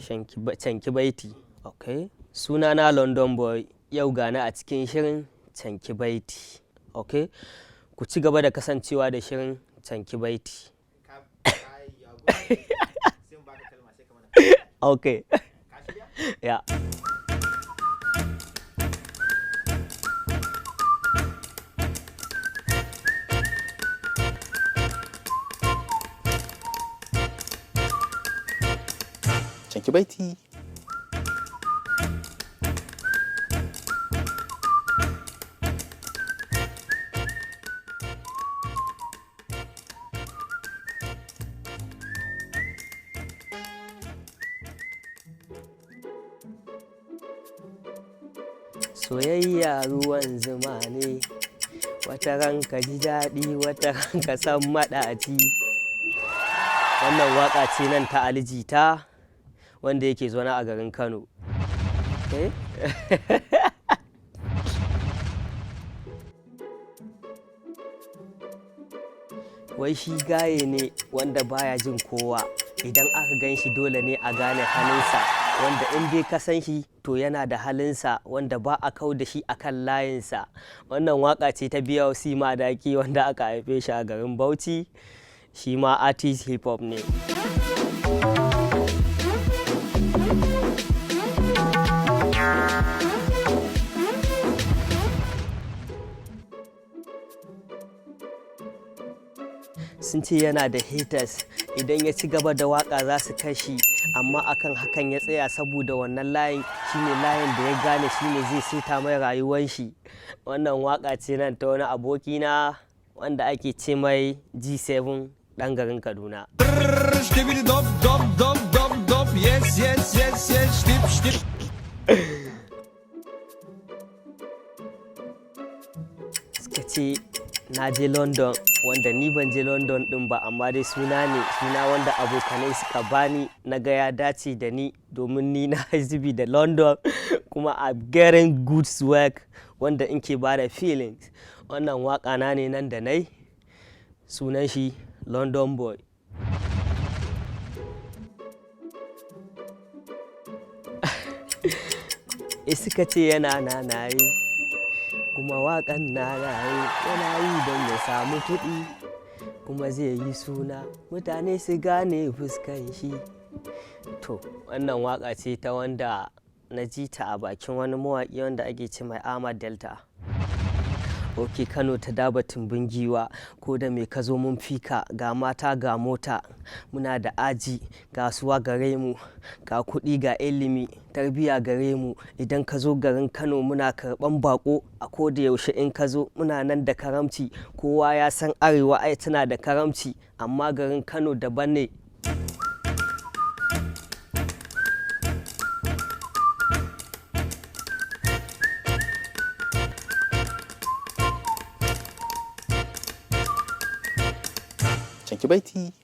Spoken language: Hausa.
Canki Baiti. Okay. Sunana London Boy, yau gani a cikin shirin Canki Baiti. Okay. Ku ci gaba da kasancewa da shirin Canki Baiti. Okay. Yeah. Canki Baiti. Soyayya ruwan zuma ne, wata ranka ji daɗi, wata ranka san maɗaci. Wannan waƙa ce nan ta Ali Jita wanda yake zaune a garin Kano. Okay? Wai shi gaye ne wanda baya jin kowa, idan aka gan shi dole ne a gane halinsa, wanda in dai ka san shi to yana da halinsa wanda ba a kau da shi akan layinsa. Wannan waka ce ta BLC Madaki wanda aka haife shi a garin Bauchi, shi ma artist hip hop ne. Sun ce yana da haters, idan ya ci gaba da waka za su kashi, amma akan hakan ya tsaya saboda wannan layin shine layin da ya gane shine zai seta mai rayuwar shi. Wannan waka ce nan ta wani abokina wanda ake ce mai G7 ɗan garin Kaduna. Suka ce na je London, wanda ni ban je London din ba, amma dai suna wanda abokanai suka bani na ga ya dace da ni, domin ni na zubi da London kuma I'm getting good swag wanda in ke ba da feelings. Wannan waka na ne nan da nai, sunan shi London Boy. Suka ce yana nanaye, kuma waƙan nanaye yana yi don ya samu kuɗi, kuma zai yi suna mutane su gane fuskan shi. To wannan waƙa ce ta wanda na ji ta a bakin wani mawaƙi wanda ake ce mai Ahmad Delta. Ok, Kano ta daba tumbin giwa, ko da me ka zo mun fika, ga mata ga mota, muna da aji, kasuwa gare mu, ga kuɗi ga ilimi, tarbiya gare mu. Idan ka zo garin Kano muna karɓan bako, a koda yaushe in ka zo muna nan da karamci. Kowa ya san arewa ai tana da karamci, amma garin Kano daban ne. Canki Baiti.